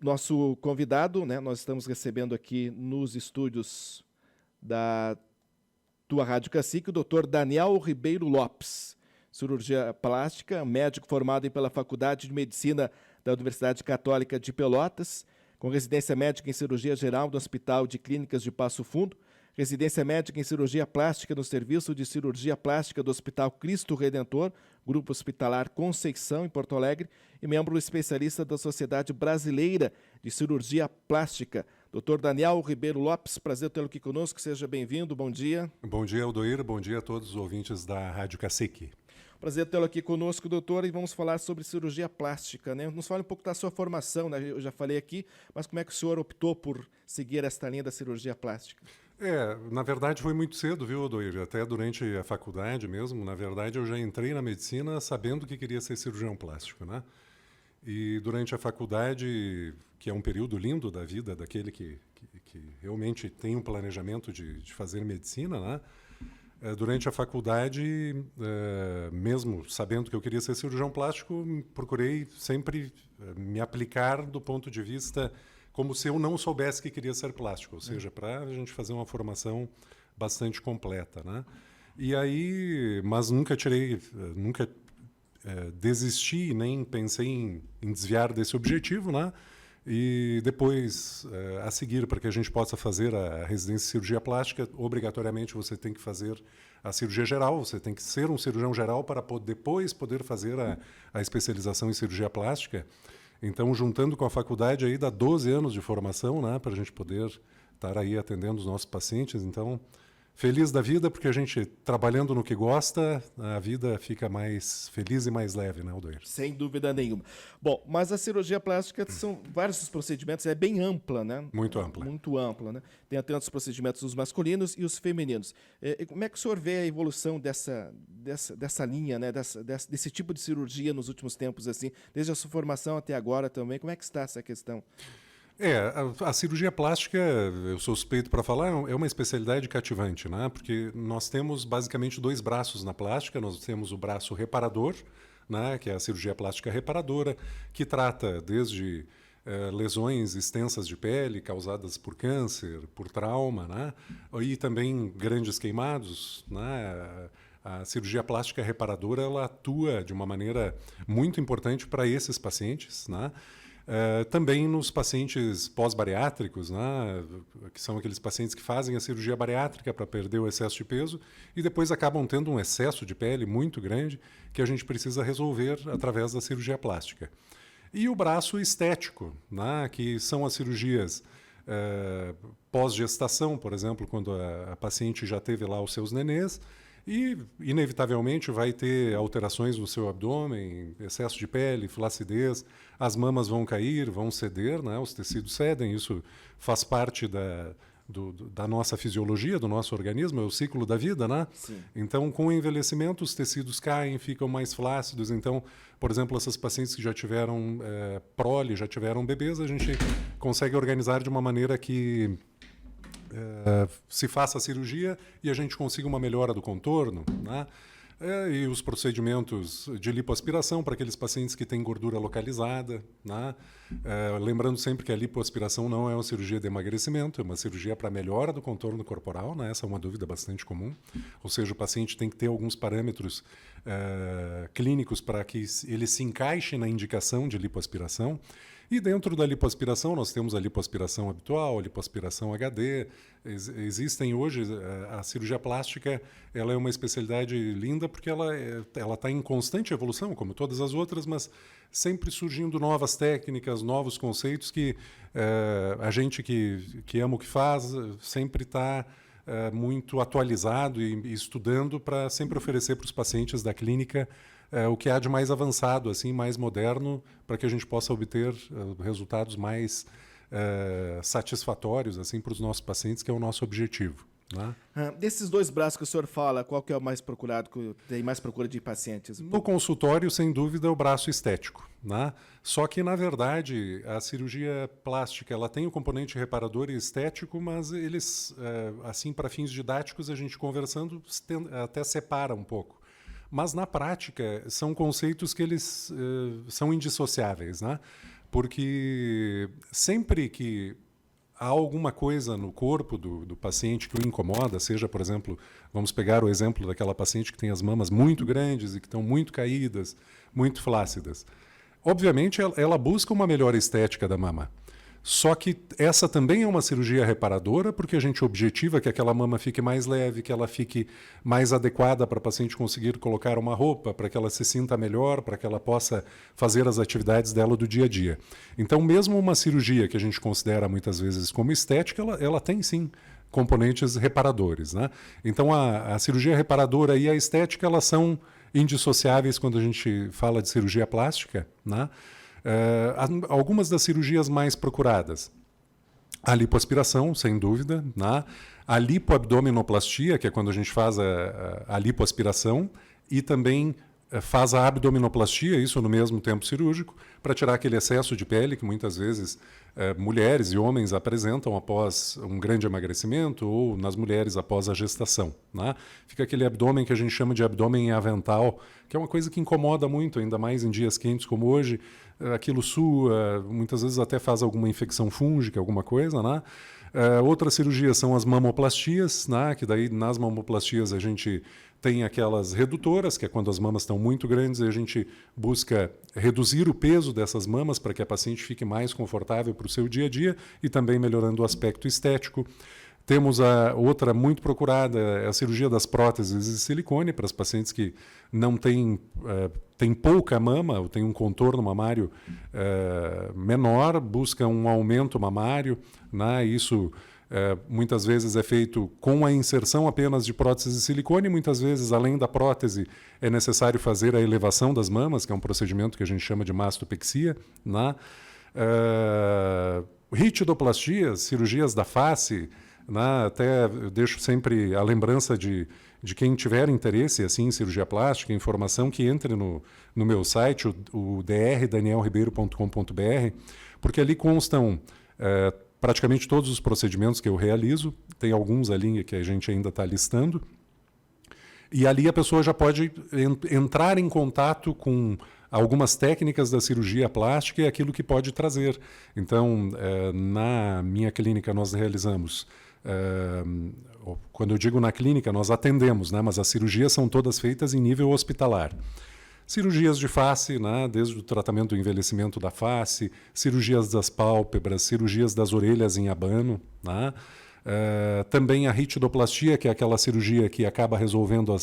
nosso convidado, né, nós estamos recebendo aqui nos estúdios da tua Rádio Cacique, o Dr. Daniel Ribeiro Lopes, cirurgia plástica, médico formado pela Faculdade de Medicina da Universidade Católica de Pelotas, com residência médica em cirurgia geral do Hospital de Clínicas de Passo Fundo, residência médica em cirurgia plástica no Serviço de Cirurgia Plástica do Hospital Cristo Redentor, Grupo Hospitalar Conceição, em Porto Alegre, e membro especialista da Sociedade Brasileira de Cirurgia Plástica. Dr. Daniel Ribeiro Lopes, prazer tê-lo aqui conosco, seja bem-vindo, bom dia. Bom dia, Aldoir, bom dia a todos os ouvintes da Rádio Cacique. Prazer tê-lo aqui conosco, doutor, e vamos falar sobre cirurgia plástica, né? Nos fale um pouco da sua formação, né? Eu já falei aqui, mas como é que o senhor optou por seguir esta linha da cirurgia plástica? Na verdade foi muito cedo, viu, Aldoir? Até durante a faculdade mesmo, na verdade eu já entrei na medicina sabendo que queria ser cirurgião plástico, né? E durante a faculdade, que é um período lindo da vida daquele que realmente tem um planejamento de fazer medicina, né? Durante a faculdade, mesmo sabendo que eu queria ser cirurgião plástico, procurei sempre me aplicar do ponto de vista como se eu não soubesse que queria ser plástico, ou seja, para a gente fazer uma formação bastante completa, né? E aí, mas nunca desisti, nem pensei em desviar desse objetivo, né? E depois, a seguir, para que a gente possa fazer a residência de cirurgia plástica, obrigatoriamente você tem que fazer a cirurgia geral, você tem que ser um cirurgião geral para depois poder fazer a especialização em cirurgia plástica. Então, juntando com a faculdade, aí dá 12 anos de formação, né, para a gente poder estar aí atendendo os nossos pacientes. Então, feliz da vida, porque a gente, trabalhando no que gosta, a vida fica mais feliz e mais leve, né, Aldoir? Sem dúvida nenhuma. Bom, mas a cirurgia plástica são vários procedimentos, é bem ampla, né? Muito ampla. Muito ampla, né? Tem tantos procedimentos os masculinos e os femininos. Como é que o senhor vê a evolução dessa linha, né? Desse tipo de cirurgia nos últimos tempos, assim, desde a sua formação até agora também? Como é que está essa questão? A cirurgia plástica, eu sou suspeito para falar, é uma especialidade cativante, né? Porque nós temos basicamente dois braços na plástica. Nós temos o braço reparador, né? Que é a cirurgia plástica reparadora, que trata desde lesões extensas de pele causadas por câncer, por trauma, né? E também grandes queimados, né? A cirurgia plástica reparadora, ela atua de uma maneira muito importante para esses pacientes, né? Também nos pacientes pós-bariátricos, né, que são aqueles pacientes que fazem a cirurgia bariátrica para perder o excesso de peso e depois acabam tendo um excesso de pele muito grande que a gente precisa resolver através da cirurgia plástica. E o braço estético, né, que são as cirurgias pós-gestação, por exemplo, quando a paciente já teve lá os seus nenês, e, inevitavelmente, vai ter alterações no seu abdômen, excesso de pele, flacidez, as mamas vão cair, vão ceder, né? Os tecidos cedem, isso faz parte da nossa fisiologia, do nosso organismo, é o ciclo da vida, né? Sim. Então, com o envelhecimento, os tecidos caem, ficam mais flácidos. Então, por exemplo, essas pacientes que já tiveram prole, já tiveram bebês, a gente consegue organizar de uma maneira que se faça a cirurgia e a gente consiga uma melhora do contorno, né? E os procedimentos de lipoaspiração para aqueles pacientes que têm gordura localizada, né? Lembrando sempre que a lipoaspiração não é uma cirurgia de emagrecimento, é uma cirurgia para melhora do contorno corporal, né? Essa é uma dúvida bastante comum. Ou seja, o paciente tem que ter alguns parâmetros clínicos para que ele se encaixe na indicação de lipoaspiração. E dentro da lipoaspiração nós temos a lipoaspiração habitual, a lipoaspiração HD. Existem hoje, a cirurgia plástica, ela é uma especialidade linda porque ela está em constante evolução, como todas as outras, mas sempre surgindo novas técnicas, novos conceitos que a gente que ama o que faz sempre está muito atualizado e estudando para sempre oferecer para os pacientes da clínica o que há de mais avançado, assim, mais moderno, para que a gente possa obter resultados mais satisfatórios assim, para os nossos pacientes, que é o nosso objetivo, né? Desses dois braços que o senhor fala, qual que é o mais procurado, que tem mais procura de pacientes? No consultório, sem dúvida, é o braço estético, né? Só que, na verdade, a cirurgia plástica ela tem o componente reparador e estético, mas eles, assim, para fins didáticos, a gente conversando, até separa um pouco. Mas, na prática, são conceitos que eles são indissociáveis, né? porque sempre que há alguma coisa no corpo do paciente que o incomoda, seja, por exemplo, vamos pegar o exemplo daquela paciente que tem as mamas muito grandes e que estão muito caídas, muito flácidas. Obviamente, ela busca uma melhor estética da mama. Só que essa também é uma cirurgia reparadora, porque a gente objetiva que aquela mama fique mais leve, que ela fique mais adequada para a paciente conseguir colocar uma roupa, para que ela se sinta melhor, para que ela possa fazer as atividades dela do dia a dia. Então, mesmo uma cirurgia que a gente considera muitas vezes como estética, ela tem sim componentes reparadores, né? Então, a cirurgia reparadora e a estética, elas são indissociáveis quando a gente fala de cirurgia plástica, né? Algumas das cirurgias mais procuradas: a lipoaspiração, sem dúvida, né? A lipoabdominoplastia, que é quando a gente faz a lipoaspiração, e também faz a abdominoplastia, isso no mesmo tempo cirúrgico, para tirar aquele excesso de pele que muitas vezes mulheres e homens apresentam após um grande emagrecimento ou nas mulheres após a gestação, né? Fica aquele abdômen que a gente chama de abdômen em avental, que é uma coisa que incomoda muito, ainda mais em dias quentes como hoje. Aquilo sua, muitas vezes até faz alguma infecção fúngica, alguma coisa, né? Outras cirurgias são as mamoplastias, né? Que daí nas mamoplastias a gente tem aquelas redutoras, que é quando as mamas estão muito grandes e a gente busca reduzir o peso dessas mamas para que a paciente fique mais confortável para o seu dia a dia e também melhorando o aspecto estético. Temos a outra muito procurada, é a cirurgia das próteses de silicone, para as pacientes que não têm pouca mama, ou têm um contorno mamário menor, buscam um aumento mamário, né? Isso muitas vezes é feito com a inserção apenas de próteses de silicone, muitas vezes, além da prótese, é necessário fazer a elevação das mamas, que é um procedimento que a gente chama de mastopexia, né? Ritidoplastia, cirurgias da face, né? Até eu deixo sempre a lembrança de quem tiver interesse assim, em cirurgia plástica, informação, que entre no meu site, o drdanielribeiro.com.br, porque ali constam praticamente todos os procedimentos que eu realizo, tem alguns ali que a gente ainda está listando, e ali a pessoa já pode entrar em contato com algumas técnicas da cirurgia plástica e aquilo que pode trazer. Então, na minha clínica nós realizamos, quando eu digo na clínica, nós atendemos, né, mas as cirurgias são todas feitas em nível hospitalar. Cirurgias de face, né, desde o tratamento do envelhecimento da face, cirurgias das pálpebras, cirurgias das orelhas em abano, né? Também a ritidoplastia, que é aquela cirurgia que acaba resolvendo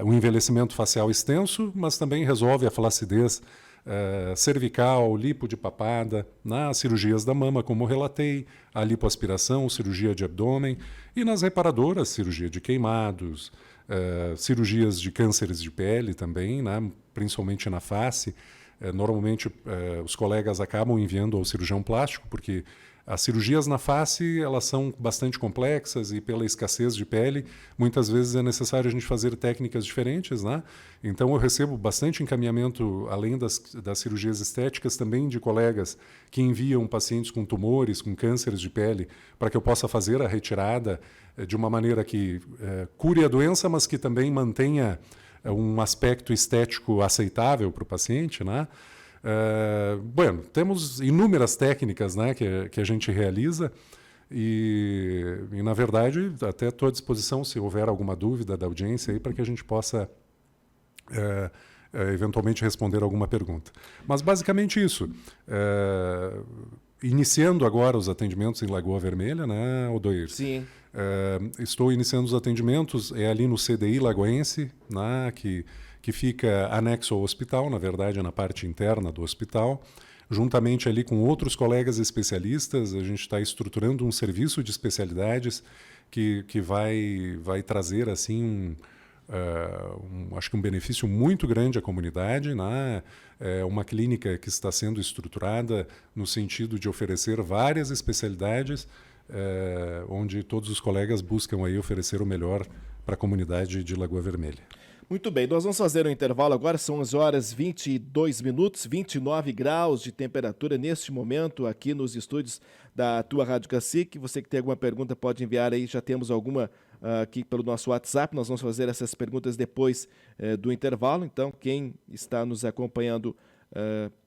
o envelhecimento facial extenso, mas também resolve a flacidez cervical, lipo de papada, nas cirurgias da mama, como eu relatei, a lipoaspiração, cirurgia de abdômen, e nas reparadoras, cirurgia de queimados, cirurgias de cânceres de pele também, né, principalmente na face. Normalmente os colegas acabam enviando ao cirurgião plástico, porque as cirurgias na face, elas são bastante complexas e pela escassez de pele, muitas vezes é necessário a gente fazer técnicas diferentes, né? Então eu recebo bastante encaminhamento, além das cirurgias estéticas, também de colegas que enviam pacientes com tumores, com cânceres de pele, para que eu possa fazer a retirada de uma maneira que cure a doença, mas que também mantenha um aspecto estético aceitável para o paciente, né? Bueno, temos inúmeras técnicas, né, que a gente realiza e, na verdade, até estou à disposição se houver alguma dúvida da audiência aí para que a gente possa eventualmente responder alguma pergunta. Mas basicamente isso. Iniciando agora os atendimentos em Lagoa Vermelha, né, Odoir? Sim. Estou iniciando os atendimentos, ali no CDI Lagoense, né, que fica anexo ao hospital, na verdade é na parte interna do hospital. Juntamente ali com outros colegas especialistas, a gente está estruturando um serviço de especialidades que vai trazer assim acho que um benefício muito grande à comunidade, né? É uma clínica que está sendo estruturada no sentido de oferecer várias especialidades, onde todos os colegas buscam aí oferecer o melhor para a comunidade de Lagoa Vermelha. Muito bem, nós vamos fazer um intervalo agora, são 11 horas 22 minutos, 29 graus de temperatura neste momento aqui nos estúdios da Tua Rádio Cacique. Você que tem alguma pergunta pode enviar aí, já temos alguma aqui pelo nosso WhatsApp, nós vamos fazer essas perguntas depois do intervalo. Então, quem está nos acompanhando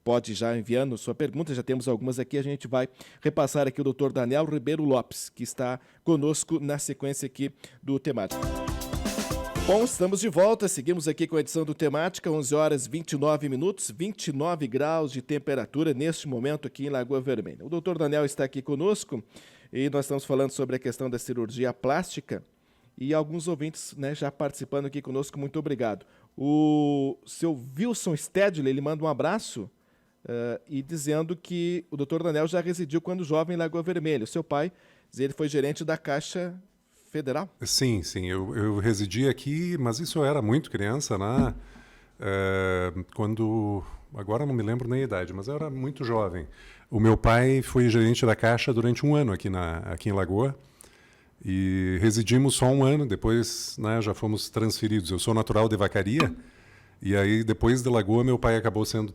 pode já enviando sua pergunta, já temos algumas aqui, a gente vai repassar aqui o Dr. Daniel Ribeiro Lopes, que está conosco na sequência aqui do Temática. Bom, estamos de volta, seguimos aqui com a edição do Temática, 11 horas 29 minutos, 29 graus de temperatura neste momento aqui em Lagoa Vermelha. O Dr. Daniel está aqui conosco e nós estamos falando sobre a questão da cirurgia plástica e alguns ouvintes, né, já participando aqui conosco, muito obrigado. O seu Wilson Stedley, ele manda um abraço e dizendo que o Dr. Daniel já residiu quando jovem em Lagoa Vermelha. O seu pai, ele foi gerente da Caixa Federal? Sim, eu residi aqui, mas isso eu era muito criança, né? Quando, agora não me lembro nem a idade, mas eu era muito jovem. O meu pai foi gerente da Caixa durante um ano aqui em Lagoa e residimos só um ano, depois, né, já fomos transferidos. Eu sou natural de Vacaria e aí depois de Lagoa meu pai acabou sendo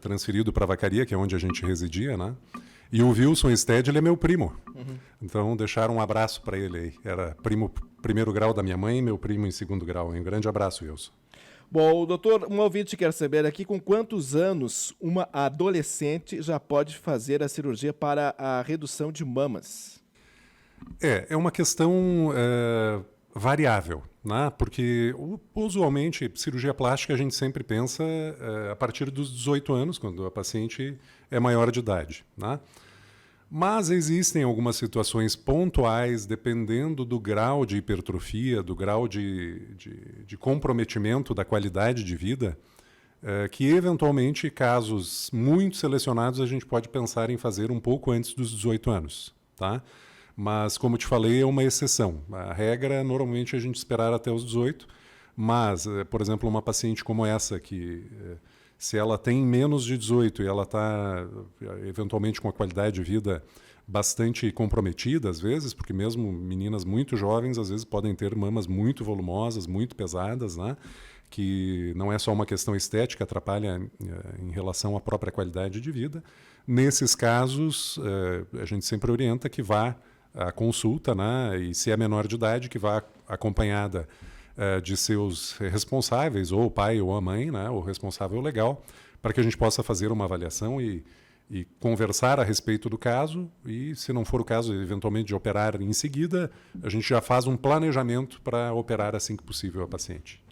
transferido para Vacaria, que é onde a gente residia, né? E o Wilson Stedley, ele é meu primo. Uhum. Então, deixaram um abraço para ele aí. Era primo primeiro grau da minha mãe e meu primo em segundo grau. Um grande abraço, Wilson. Bom, doutor, um ouvinte quer saber aqui com quantos anos uma adolescente já pode fazer a cirurgia para a redução de mamas? É uma questão variável, né? Porque usualmente cirurgia plástica a gente sempre pensa a partir dos 18 anos, quando a paciente é maior de idade, né? Mas existem algumas situações pontuais, dependendo do grau de hipertrofia, do grau de comprometimento da qualidade de vida, que eventualmente, casos muito selecionados, a gente pode pensar em fazer um pouco antes dos 18 anos, tá? Mas, como te falei, é uma exceção. A regra, normalmente, é a gente esperar até os 18, mas, por exemplo, uma paciente como essa, que se ela tem menos de 18 e ela está, eventualmente, com a qualidade de vida bastante comprometida, às vezes, porque mesmo meninas muito jovens, às vezes, podem ter mamas muito volumosas, muito pesadas, né? Que não é só uma questão estética, atrapalha em relação à própria qualidade de vida. Nesses casos, a gente sempre orienta que vá à consulta, né? E se é menor de idade, que vá acompanhada de seus responsáveis, ou o pai ou a mãe, né? O responsável legal, para que a gente possa fazer uma avaliação e conversar a respeito do caso e, se não for o caso, eventualmente de operar em seguida, a gente já faz um planejamento para operar assim que possível a paciente.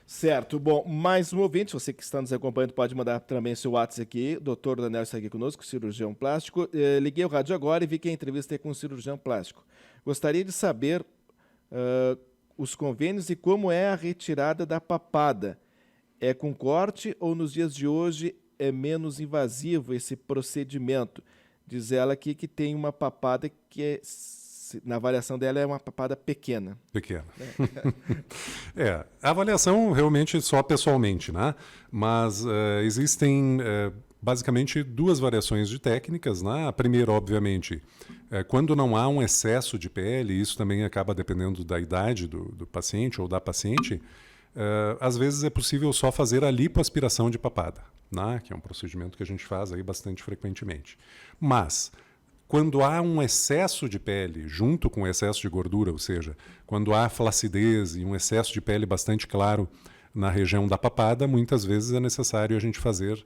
Certo. Bom, mais um ouvinte, você que está nos acompanhando pode mandar também seu WhatsApp aqui. Dr. Daniel está aqui conosco, cirurgião plástico. Liguei o rádio agora e vi que a entrevista é com um cirurgião plástico. Gostaria de saber os convênios e como é a retirada da papada. É com corte ou nos dias de hoje é menos invasivo esse procedimento? Diz ela aqui que tem uma papada que na avaliação dela é uma papada pequena. Pequena. A avaliação realmente só pessoalmente, né? Mas existem basicamente duas variações de técnicas, né? A primeira, obviamente, quando não há um excesso de pele, isso também acaba dependendo da idade do paciente ou da paciente, às vezes é possível só fazer a lipoaspiração de papada, né? Que é um procedimento que a gente faz aí bastante frequentemente. Mas quando há um excesso de pele junto com o excesso de gordura, ou seja, quando há flacidez e um excesso de pele bastante claro na região da papada, muitas vezes é necessário a gente fazer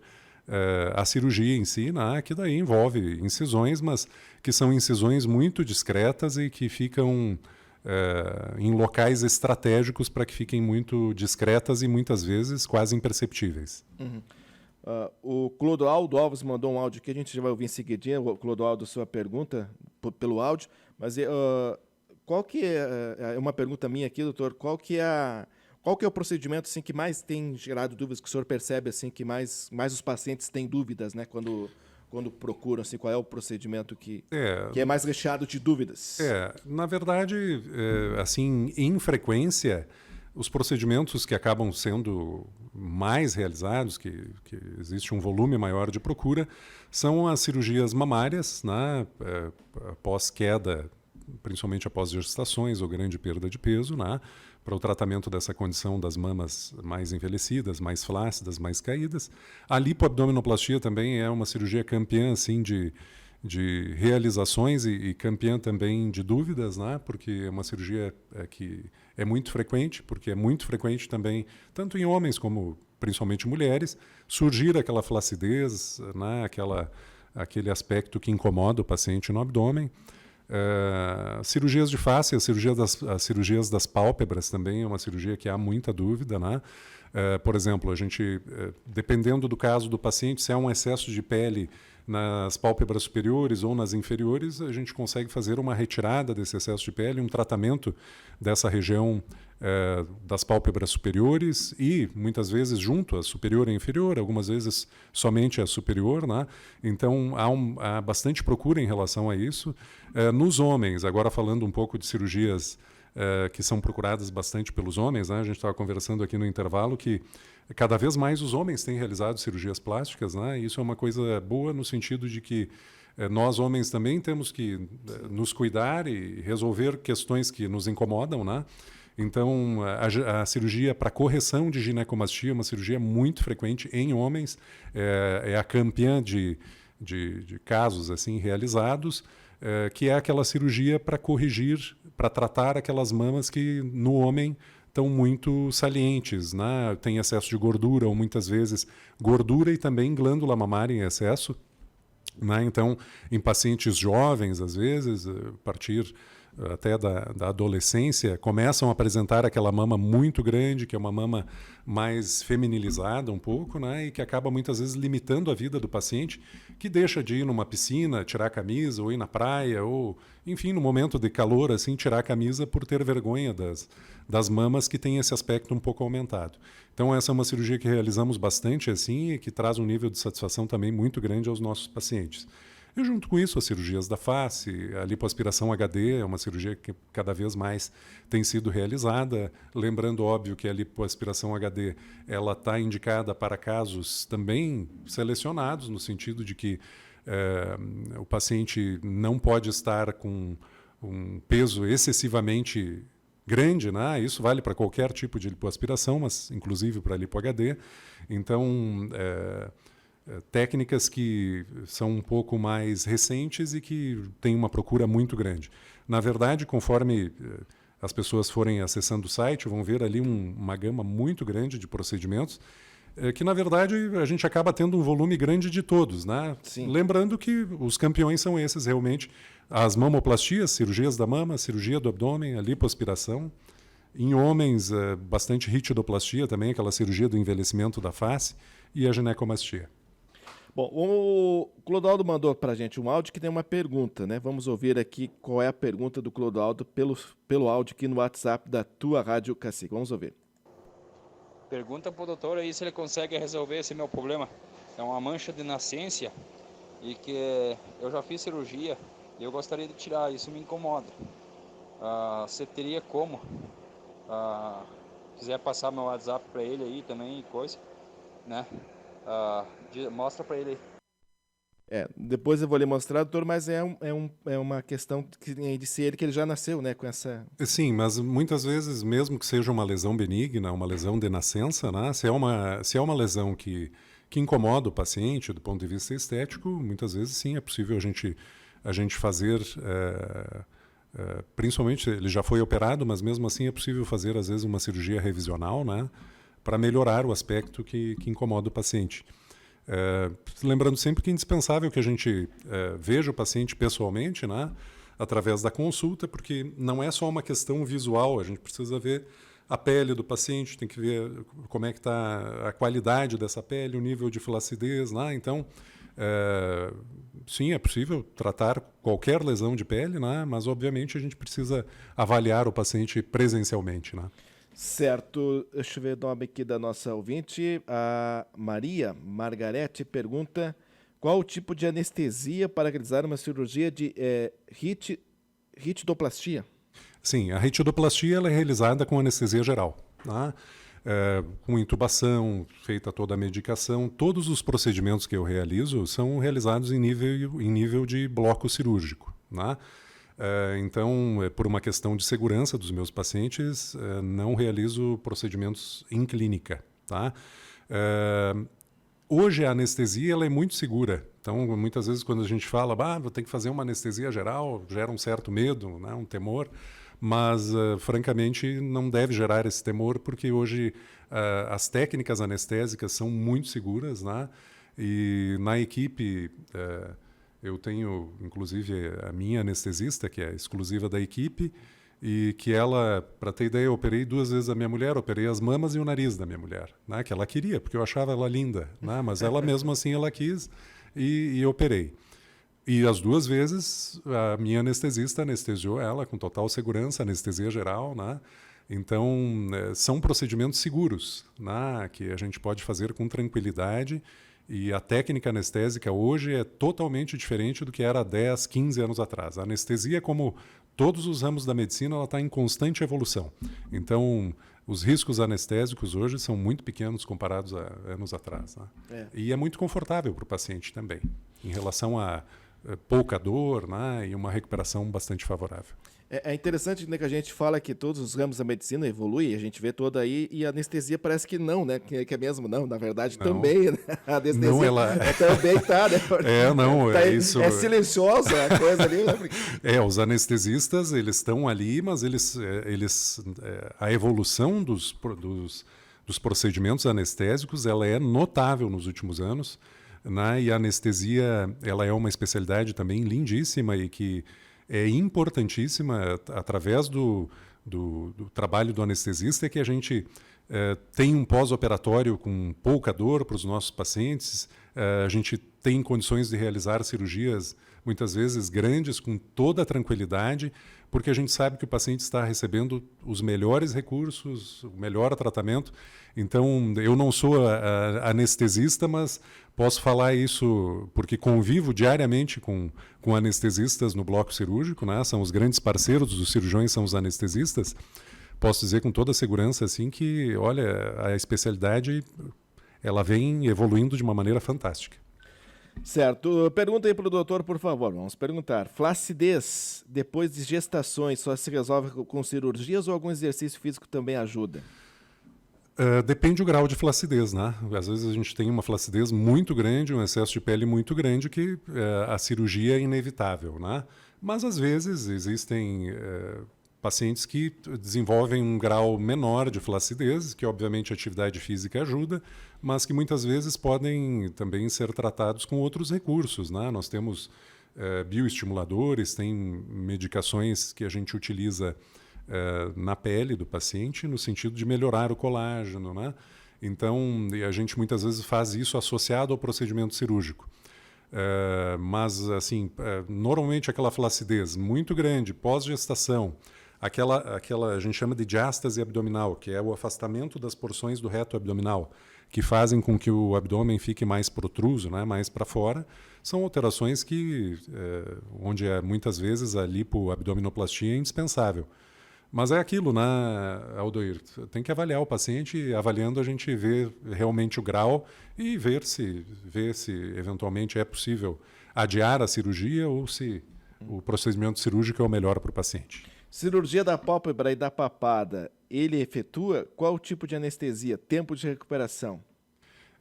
a cirurgia em si, né, que daí envolve incisões, mas que são incisões muito discretas e que ficam em locais estratégicos para que fiquem muito discretas e muitas vezes quase imperceptíveis. Uhum. O Clodoaldo Alves mandou um áudio aqui, a gente já vai ouvir em seguidinha, o Clodoaldo, sua pergunta pelo áudio, mas qual que é uma pergunta minha aqui, doutor, qual que é o procedimento assim, que mais tem gerado dúvidas, que o senhor percebe assim, que mais os pacientes têm dúvidas, né, quando procuram, assim, qual é o procedimento que é mais recheado de dúvidas? Na verdade, assim, em frequência, os procedimentos que acabam sendo mais realizados, que existe um volume maior de procura, são as cirurgias mamárias, né, após queda, principalmente após gestações ou grande perda de peso, né, para o tratamento dessa condição das mamas mais envelhecidas, mais flácidas, mais caídas. A lipoabdominoplastia também é uma cirurgia campeã assim, de realizações e campeã também de dúvidas, né? Porque é uma cirurgia que é muito frequente, porque é muito frequente também, tanto em homens como principalmente mulheres, surgir aquela flacidez, né, aquele aspecto que incomoda o paciente no abdômen. Cirurgias de face, as cirurgias das pálpebras também é uma cirurgia que há muita dúvida, né? Por exemplo, a gente, dependendo do caso do paciente, se há um excesso de pele nas pálpebras superiores ou nas inferiores, a gente consegue fazer uma retirada desse excesso de pele, um tratamento dessa região das pálpebras superiores e, muitas vezes, junto a superior e inferior, algumas vezes somente a superior, né? Então, há bastante procura em relação a isso. Nos homens, agora falando um pouco de cirurgias que são procuradas bastante pelos homens, né? A gente estava conversando aqui no intervalo que cada vez mais os homens têm realizado cirurgias plásticas, né? E isso é uma coisa boa no sentido de que nós, homens, também temos que nos cuidar e resolver questões que nos incomodam, né? Então, a cirurgia para correção de ginecomastia é uma cirurgia muito frequente em homens, é a campeã de casos assim realizados, que é aquela cirurgia para corrigir, para tratar aquelas mamas que no homem estão muito salientes, né? Tem excesso de gordura, ou muitas vezes gordura e também glândula mamária em excesso, né? Então, em pacientes jovens, às vezes, a partir até da adolescência, começam a apresentar aquela mama muito grande, que é uma mama mais feminilizada um pouco, né? E que acaba muitas vezes limitando a vida do paciente, que deixa de ir numa piscina, tirar a camisa, ou ir na praia, ou, enfim, no momento de calor, assim, tirar a camisa por ter vergonha das mamas que têm esse aspecto um pouco aumentado. Então, essa é uma cirurgia que realizamos bastante assim e que traz um nível de satisfação também muito grande aos nossos pacientes. E junto com isso, as cirurgias da face, a lipoaspiração HD é uma cirurgia que cada vez mais tem sido realizada. Lembrando, óbvio, que a lipoaspiração HD ela está indicada para casos também selecionados, no sentido de que o paciente não pode estar com um peso excessivamente grande, né? Isso vale para qualquer tipo de lipoaspiração, mas inclusive para a lipo HD. Então, técnicas que são um pouco mais recentes e que têm uma procura muito grande. Na verdade, conforme as pessoas forem acessando o site, vão ver ali uma gama muito grande de procedimentos, que, na verdade, a gente acaba tendo um volume grande de todos, né? Sim. Lembrando que os campeões são esses, realmente. As mamoplastias, cirurgias da mama, cirurgia do abdômen, a lipoaspiração. Em homens, bastante ritidoplastia também, aquela cirurgia do envelhecimento da face, e a ginecomastia. Bom, o Clodoaldo mandou para a gente um áudio que tem uma pergunta, né? Vamos ouvir aqui qual é a pergunta do Clodoaldo pelo áudio aqui no WhatsApp da tua Rádio Cacique. Vamos ouvir. Pergunta para o doutor aí se ele consegue resolver esse meu problema. É uma mancha de nascença e que eu já fiz cirurgia e eu gostaria de tirar, isso me incomoda. Você teria como? Quiser passar meu WhatsApp para ele aí também, coisa, né? Mostra para ele aí. Depois eu vou lhe mostrar, doutor, mas é uma questão de ser ele que ele já nasceu, né, com essa... Sim, mas muitas vezes, mesmo que seja uma lesão benigna, uma lesão de nascença, né, se é uma lesão que incomoda o paciente do ponto de vista estético, muitas vezes sim, é possível a gente fazer, principalmente ele já foi operado, mas mesmo assim é possível fazer às vezes uma cirurgia revisional, né, para melhorar o aspecto que incomoda o paciente. Lembrando sempre que é indispensável que a gente veja o paciente pessoalmente, né, através da consulta, porque não é só uma questão visual, a gente precisa ver a pele do paciente, tem que ver como é que está a qualidade dessa pele, o nível de flacidez, né? Então, sim, é possível tratar qualquer lesão de pele, né, mas obviamente a gente precisa avaliar o paciente presencialmente, né? Certo, deixa eu ver o nome aqui da nossa ouvinte. A Maria Margarete pergunta qual o tipo de anestesia para realizar uma cirurgia de ritidoplastia? Sim, a ritidoplastia ela é realizada com anestesia geral, tá? Com intubação, feita toda a medicação. Todos os procedimentos que eu realizo são realizados em nível de bloco cirúrgico, né? Então, por uma questão de segurança dos meus pacientes, não realizo procedimentos em clínica, tá? Hoje a anestesia ela é muito segura. Então, muitas vezes quando a gente fala, vou ter que fazer uma anestesia geral, gera um certo medo, né, um temor. mas, francamente, não deve gerar esse temor, porque hoje as técnicas anestésicas são muito seguras, né? E na equipe, eu tenho, inclusive, a minha anestesista, que é exclusiva da equipe, e que ela, para ter ideia, eu operei 2 vezes a minha mulher, operei as mamas e o nariz da minha mulher, né? Que ela queria, porque eu achava ela linda, né? Mas ela mesmo assim ela quis e operei. E as 2 vezes a minha anestesista anestesiou ela com total segurança, anestesia geral, né? Então, são procedimentos seguros, né? Que a gente pode fazer com tranquilidade. E a técnica anestésica hoje é totalmente diferente do que era há 10, 15 anos atrás. A anestesia, como todos os ramos da medicina, ela está em constante evolução. Então, os riscos anestésicos hoje são muito pequenos comparados a anos atrás, né? E é muito confortável para o paciente também, em relação a pouca dor, né? E uma recuperação bastante favorável. É interessante, né, que a gente fala que todos os ramos da medicina evoluem, a gente vê toda aí, e a anestesia parece que não, né? Que é mesmo não, na verdade não. Também, né? A anestesia não, ela... também está, né? Tá isso... É silenciosa a coisa ali, né? Os anestesistas, eles estão ali, mas a evolução dos procedimentos anestésicos, ela é notável nos últimos anos, né? E a anestesia, ela é uma especialidade também lindíssima e que é importantíssima, através do trabalho do anestesista, que a gente tem um pós-operatório com pouca dor para os nossos pacientes, a gente tem condições de realizar cirurgias, muitas vezes grandes, com toda a tranquilidade, porque a gente sabe que o paciente está recebendo os melhores recursos, o melhor tratamento. Então, eu não sou anestesista, mas posso falar isso porque convivo diariamente com anestesistas no bloco cirúrgico, né? São os grandes parceiros dos cirurgiões, são os anestesistas. Posso dizer com toda segurança assim, que, olha, a especialidade ela vem evoluindo de uma maneira fantástica. Certo. Pergunta aí para o doutor, por favor. Vamos perguntar. Flacidez, depois de gestações, só se resolve com cirurgias ou algum exercício físico também ajuda? Depende do grau de flacidez, né? Às vezes a gente tem uma flacidez muito grande, um excesso de pele muito grande, que a cirurgia é inevitável, né? Mas às vezes existem pacientes que desenvolvem um grau menor de flacidez, que obviamente a atividade física ajuda, mas que muitas vezes podem também ser tratados com outros recursos, né? Nós temos bioestimuladores, tem medicações que a gente utiliza na pele do paciente, no sentido de melhorar o colágeno, né? Então, a gente muitas vezes faz isso associado ao procedimento cirúrgico. Mas, assim, normalmente aquela flacidez muito grande, pós-gestação, aquela a gente chama de diástase abdominal, que é o afastamento das porções do reto abdominal, que fazem com que o abdômen fique mais protruso, né, mais para fora, são alterações que, onde muitas vezes a lipoabdominoplastia é indispensável. Mas é aquilo, né, Aldoir? Tem que avaliar o paciente, e avaliando a gente vê realmente o grau e ver se eventualmente é possível adiar a cirurgia ou se o procedimento cirúrgico é o melhor para o paciente. Cirurgia da pálpebra e da papada, ele efetua qual tipo de anestesia? Tempo de recuperação?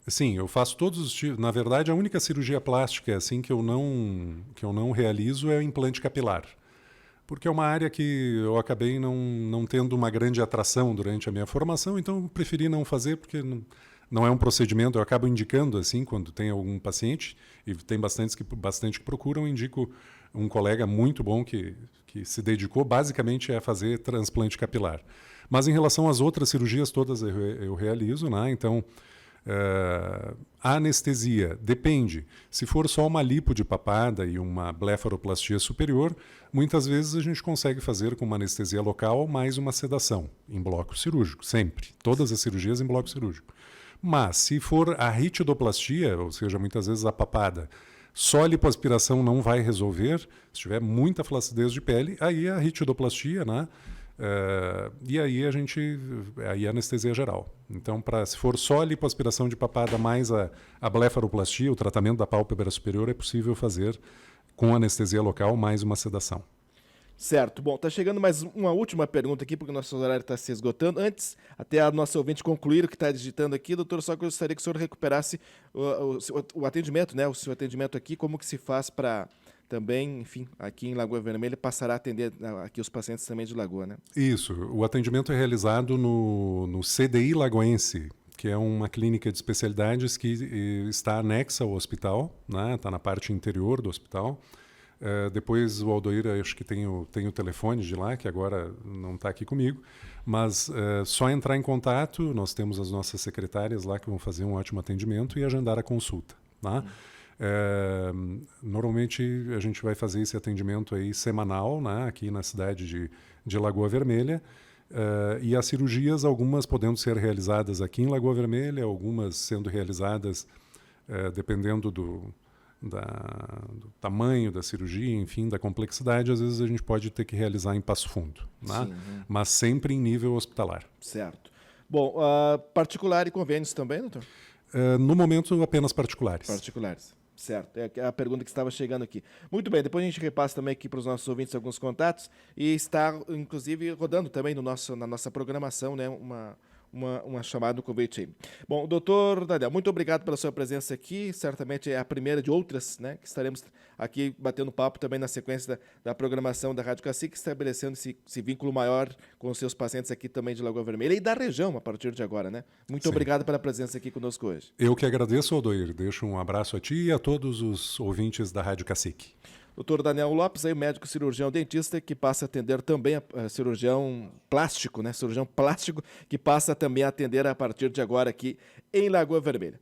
Sim, eu faço todos os tipos. Na verdade, a única cirurgia plástica assim que eu não realizo é o implante capilar. Porque é uma área que eu acabei não tendo uma grande atração durante a minha formação, então eu preferi não fazer, porque não é um procedimento, eu acabo indicando, assim, quando tem algum paciente, e tem bastante que procuram, eu indico um colega muito bom que se dedicou basicamente a fazer transplante capilar. Mas em relação às outras cirurgias, todas eu realizo, né? Então, a anestesia depende. Se for só uma lipo de papada e uma blefaroplastia superior, muitas vezes a gente consegue fazer com uma anestesia local mais uma sedação em bloco cirúrgico, sempre. Todas as cirurgias em bloco cirúrgico. Mas se for a ritidoplastia, ou seja, muitas vezes a papada, só a lipoaspiração não vai resolver. Se tiver muita flacidez de pele, aí é a ritidoplastia, né? E aí aí a anestesia geral. Então, se for só a lipoaspiração de papada mais a blefaroplastia, o tratamento da pálpebra superior, é possível fazer com anestesia local mais uma sedação. Certo. Bom, está chegando mais uma última pergunta aqui, porque o nosso horário está se esgotando. Antes, até a nossa ouvinte concluir o que está digitando aqui, doutor, só que eu gostaria que o senhor recuperasse o atendimento, né? O seu atendimento aqui, como que se faz para também, enfim, aqui em Lagoa Vermelha, passará a atender aqui os pacientes também de Lagoa, né? Isso. O atendimento é realizado no CDI Lagoense, que é uma clínica de especialidades que está anexa ao hospital, né? Está na parte interior do hospital. Depois o Aldoir, acho que tem o telefone de lá, que agora não está aqui comigo, mas só entrar em contato, nós temos as nossas secretárias lá que vão fazer um ótimo atendimento e agendar a consulta. Tá? Normalmente a gente vai fazer esse atendimento aí semanal, né? Aqui na cidade de Lagoa Vermelha, e as cirurgias, algumas podendo ser realizadas aqui em Lagoa Vermelha, algumas sendo realizadas dependendo do tamanho da cirurgia, enfim, da complexidade, às vezes a gente pode ter que realizar em Passo Fundo, né? Mas sempre em nível hospitalar. Certo. Bom, particular e convênios também, doutor? No momento, apenas particulares. Particulares, certo. É a pergunta que estava chegando aqui. Muito bem, depois a gente repassa também aqui para os nossos ouvintes alguns contatos e está, inclusive, rodando também na nossa programação, né, uma chamada no convite aí. Bom, doutor Daniel, muito obrigado pela sua presença aqui. Certamente é a primeira de outras, né, que estaremos aqui batendo papo também na sequência da programação da Rádio Cacique, estabelecendo esse vínculo maior com os seus pacientes aqui também de Lagoa Vermelha e da região a partir de agora, né? Muito obrigado pela presença aqui conosco hoje. Eu que agradeço, Aldoir. Deixo um abraço a ti e a todos os ouvintes da Rádio Cacique. Dr. Daniel Lopes, aí, médico cirurgião dentista, que passa a atender também a cirurgião plástico, né? Cirurgião plástico, que passa também a atender a partir de agora aqui em Lagoa Vermelha.